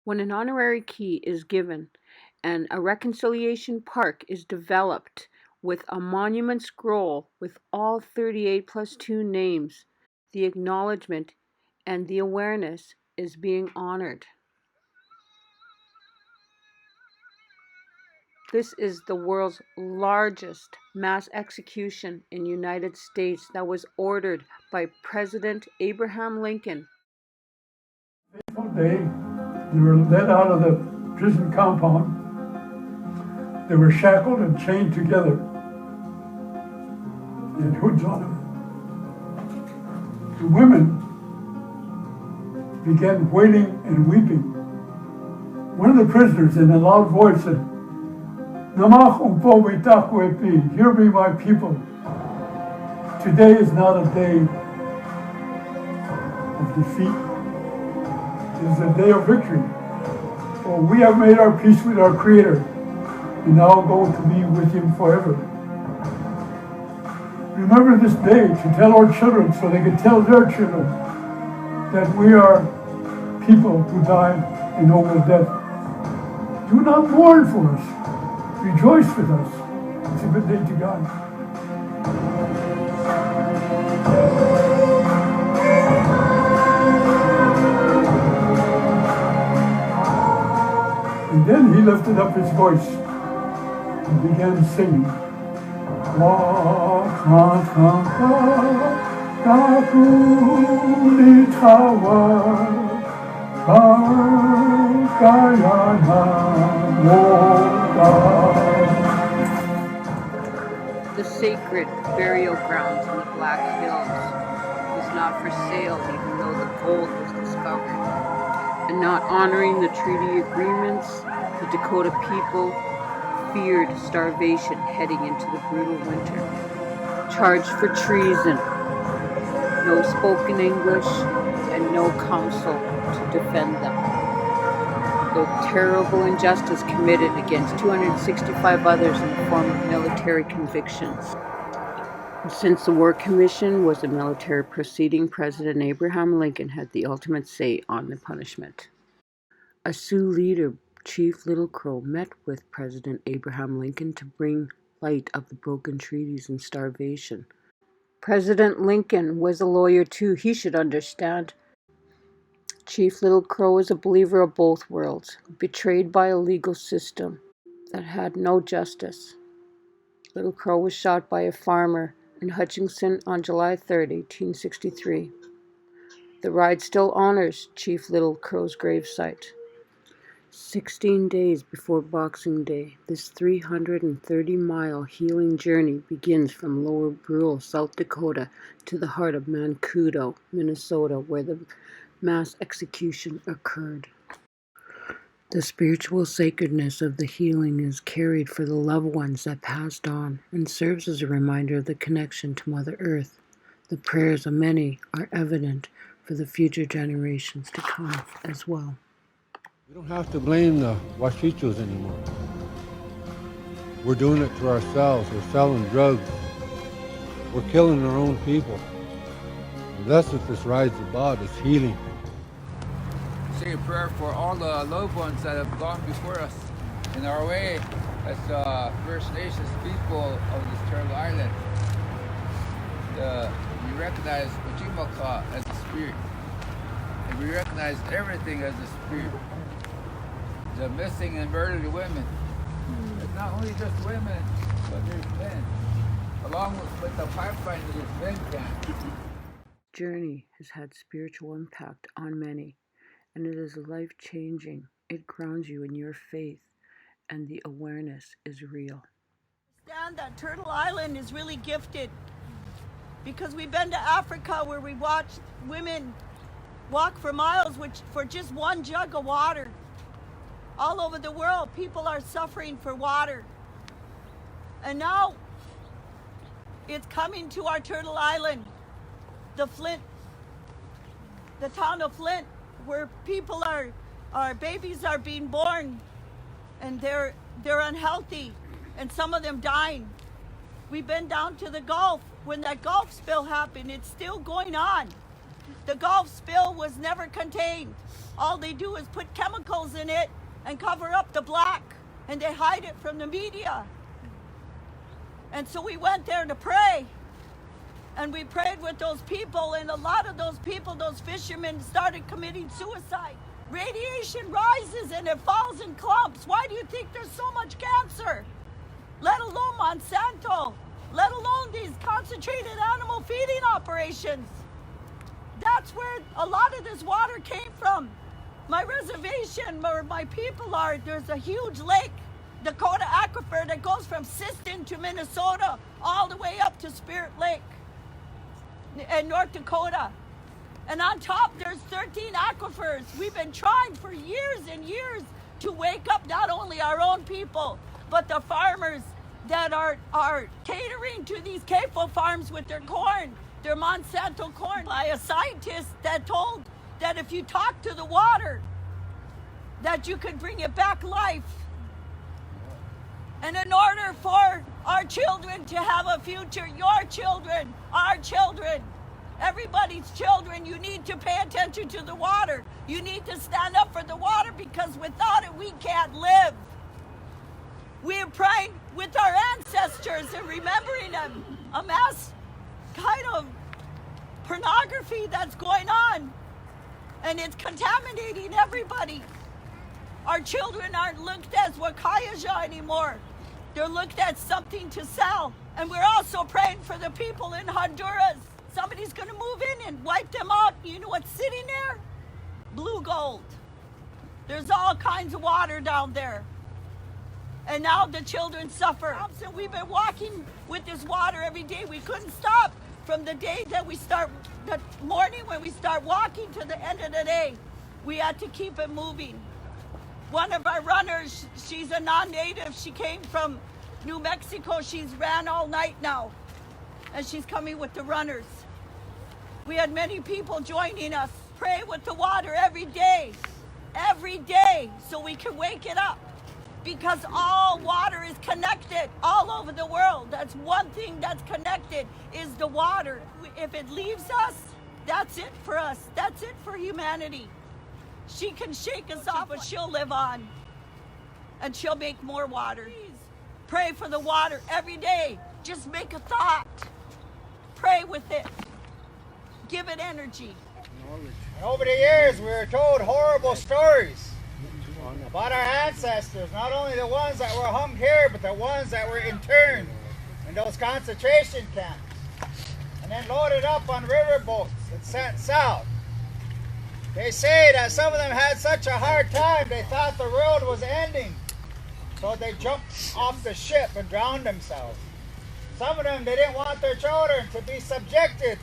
When an honorary key is given and a reconciliation park is developed with a monument scroll with all 38 plus 2 names, the acknowledgement and the awareness is being honored. This is the world's largest mass execution in the United States that was ordered by President Abraham Lincoln. Fateful day, they were led out of the prison compound. They were shackled and chained together. They had hoods on them. The women began wailing and weeping. One of the prisoners in a loud voice said, "Hear me, my people. Today is not a day of defeat. It is a day of victory. For we have made our peace with our Creator, and now go to be with Him forever. Remember this day to tell our children so they can tell their children that we are people who died a noble death. Do not mourn for us. Rejoice with us." It's a good day to God. And then he lifted up his voice and began singing. The sacred burial grounds in the Black Hills was not for sale even though the gold was discovered. And not honoring the treaty agreements, the Dakota people feared starvation heading into the brutal winter. Charged for treason, no spoken English, and no counsel to defend them. The terrible injustice committed against 265 others in the form of military convictions. Since the War Commission was a military proceeding, President Abraham Lincoln had the ultimate say on the punishment. A Sioux leader, Chief Little Crow, met with President Abraham Lincoln to bring light of the broken treaties and starvation. President Lincoln was a lawyer too. He should understand. Chief Little Crow was a believer of both worlds, betrayed by a legal system that had no justice. Little Crow was shot by a farmer in Hutchinson on July 3, 1863. The ride still honors Chief Little Crow's gravesite. 16 days before Boxing Day, this 330-mile healing journey begins from Lower Brule, South Dakota, to the heart of Mankato, Minnesota, where the mass execution occurred. The spiritual sacredness of the healing is carried for the loved ones that passed on and serves as a reminder of the connection to Mother Earth. The prayers of many are evident for the future generations to come as well. We don't have to blame the Washichos anymore. We're doing it to ourselves. We're selling drugs. We're killing our own people. And that's what this ride's about, is healing. Say a prayer for all the loved ones that have gone before us in our way as First Nations people of this terrible island. We recognize Ojimaka as a spirit, and we recognize everything as a spirit. The missing and murdered women. It's not only just women, but there's men. Along with the pipeline, there's men camp. Journey has had spiritual impact on many, and it is life-changing. It grounds you in your faith, and the awareness is real. Understand that Turtle Island is really gifted, because we've been to Africa where we watched women walk for miles for just one jug of water. All over the world, people are suffering for water. And now it's coming to our Turtle Island, the town of Flint, where people our babies are being born, and they're unhealthy, and some of them dying. We've been down to the Gulf. When that Gulf spill happened, it's still going on. The Gulf spill was never contained. All they do is put chemicals in it and cover up the black, and they hide it from the media. And so we went there to pray, and we prayed with those people, and a lot of those people, those fishermen, started committing suicide. Radiation rises and it falls in clumps. Why do you think there's so much cancer? Let alone Monsanto, let alone these concentrated animal feeding operations. That's where a lot of this water came from. My reservation, where my people are, there's a huge lake, Dakota aquifer, that goes from Siston to Minnesota, all the way up to Spirit Lake in North Dakota. And on top, there's 13 aquifers. We've been trying for years and years to wake up not only our own people, but the farmers that are catering to these CAFO farms with their corn, their Monsanto corn, by a scientist that told that if you talk to the water, that you could bring it back life. And in order for our children to have a future, your children, our children, everybody's children, you need to pay attention to the water. You need to stand up for the water, because without it, we can't live. We are praying with our ancestors and remembering a mass kind of pornography that's going on, and it's contaminating everybody. Our children aren't looked at as Caucasian anymore. They're looked at something to sell. And we're also praying for the people in Honduras. Somebody's going to move in and wipe them out. You know what's sitting there? Blue gold. There's all kinds of water down there. And now the children suffer. So we've been walking with this water every day. We couldn't stop from the day that we start, the morning when we start walking to the end of the day. We had to keep it moving. One of our runners, she's a non-native. She came from New Mexico. She's ran all night now, and she's coming with the runners. We had many people joining us. Pray with the water every day, so we can wake it up, because all water is connected all over the world. That's one thing that's connected, is the water. If it leaves us, that's it for us. That's it for humanity. She can shake us off, but she'll live on, and she'll make more water. Please pray for the water every day. Just make a thought. Pray with it. Give it energy. And over the years, we were told horrible stories about our ancestors, not only the ones that were hung here, but the ones that were interned in those concentration camps, and then loaded up on river boats and sent south. They say that some of them had such a hard time, they thought the world was ending, so they jumped off the ship and drowned themselves. Some of them, they didn't want their children to be subjected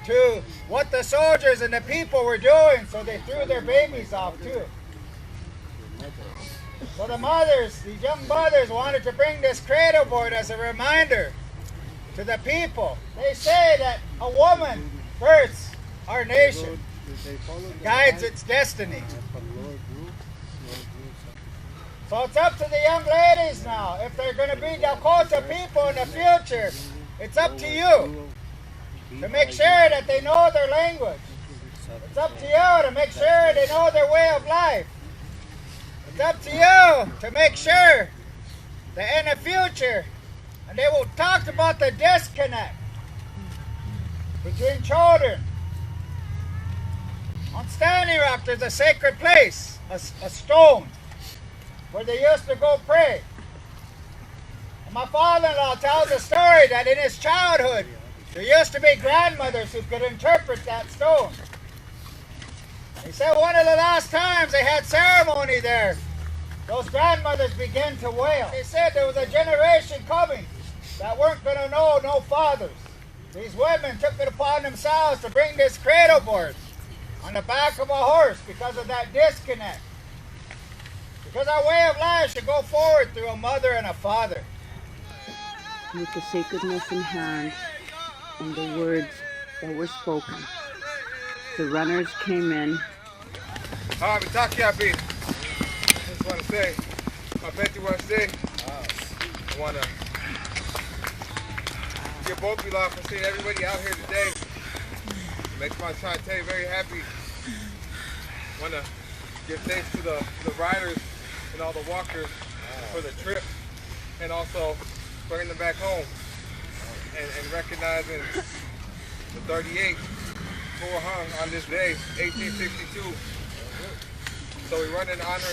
to what the soldiers and the people were doing, so they threw their babies off too. So the mothers, the young mothers, wanted to bring this cradle board as a reminder to the people. They say that a woman births our nation, guides its destiny. So it's up to the young ladies now. If they're going to be Dakota people in the future, it's up to you to make sure that they know their language. It's up to you to make sure they know their way of life. It's up to you to make sure that in the future, and they will talk about the disconnect between children. On Standing Rock, there's a sacred place, a stone, where they used to go pray. And my father-in-law tells a story that in his childhood, there used to be grandmothers who could interpret that stone. He said one of the last times they had ceremony there, those grandmothers began to wail. They said there was a generation coming that weren't going to know no fathers. These women took it upon themselves to bring this cradle board on the back of a horse because of that disconnect. Because our way of life should go forward through a mother and a father. With the sacredness in hand and the words that were spoken, the runners came in. I just want to say, I bet you want to say, I want to give both of you love for seeing everybody out here today. Makes my Shantae very happy. Want to give thanks to the riders and all the walkers for the trip, and also bringing them back home and recognizing the 38 who were hung on this day, 1862. So we run in honor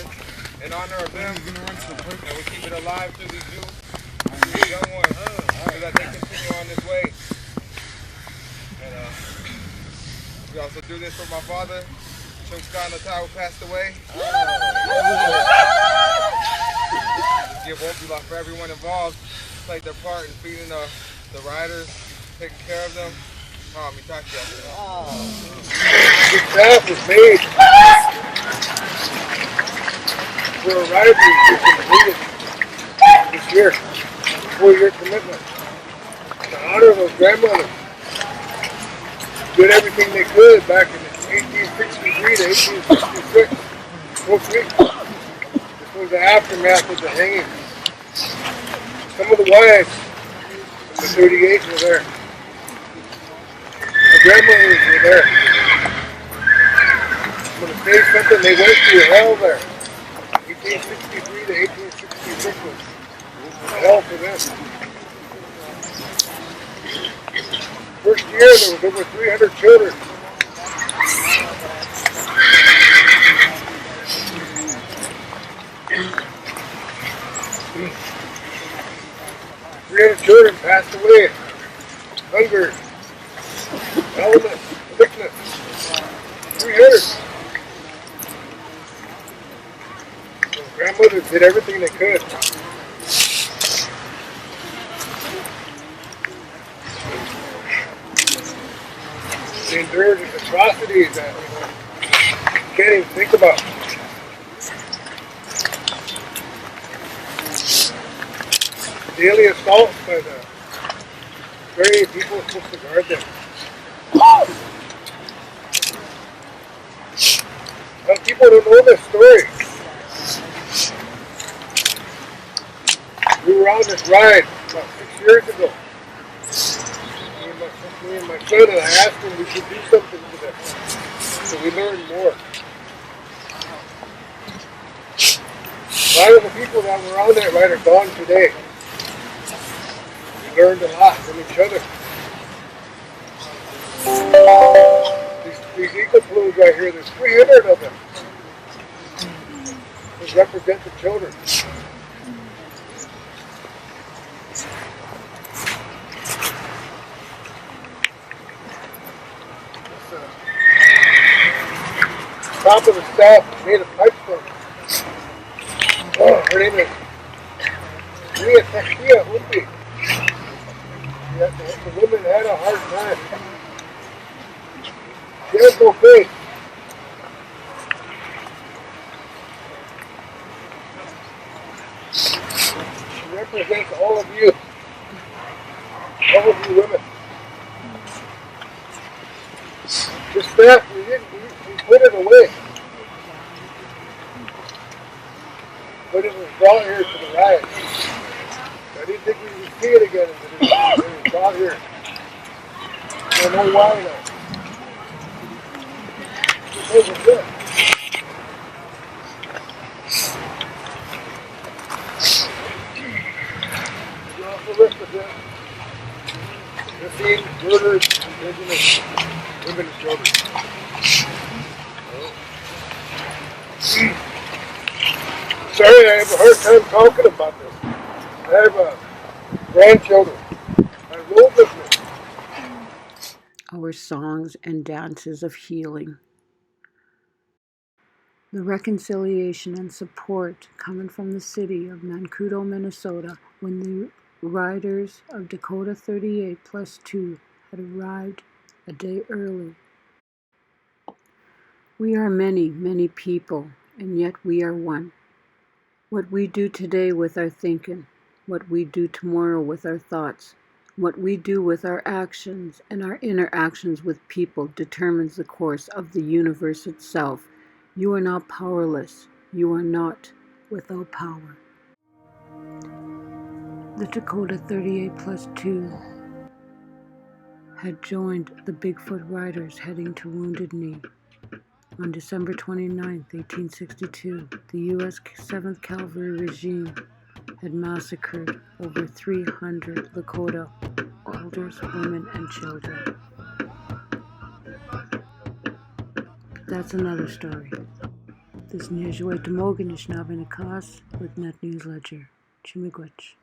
of them, and we keep it alive through these youth, these young ones, so that they continue on this way. And we also do this for my father, who passed away. Just give Wopila for everyone involved, played their part in feeding the riders, taking care of them. Mitaki out there. This path was made for a rider to complete this year, 4-year commitment. In honor of those grandmothers, did everything they could back in 1863 to 1866. This was the aftermath of the hanging. Some of the wives from the 38 were there. The grandmothers were there. I'm going to say something, they went through hell there. 1863 to 1866 was hell for them. First year there was over 300 children. Children passed away. Hunger, illness, sickness. 300. So grandmothers did everything they could. They endured atrocities that you can't even think about. Daily assaults by the very people supposed to guard them. Some people don't know this story. We were on this ride about 6 years ago. Me and my son, and I asked him we should do something for them. So we learned more. A lot of the people that were on that ride are gone today. We learned a lot from each other. These eagle plumes right here, there's 300 of them. They represent the children. Top of the staff made a pipe from. Oh, her name is Leah Textia Umpi. The woman had a hard time. She has no faith. She represents all of you women. The staff, we put it away. But it was brought here to the riot. I didn't think we would see it again. It was brought here. I don't know why now. It wasn't good. You also represent missing, murdered, indigenous women and children. Sorry, I have a hard time talking about this. I have grandchildren. I wrote this. Our songs and dances of healing. The reconciliation and support coming from the city of Mankato, Minnesota, when the riders of Dakota 38+2 had arrived a day early. We are many, many people, and yet we are one. What we do today with our thinking, what we do tomorrow with our thoughts, what we do with our actions and our interactions with people determines the course of the universe itself. You are not powerless. You are not without power. The Dakota 38+2 had joined the Bigfoot Riders heading to Wounded Knee. On December 29, 1862, the U.S. 7th Cavalry regime had massacred over 300 Lakota elders, women, and children. But that's another story. This Nijwe Demogan Ishnabinakas with Net News Ledger. Chimigwich.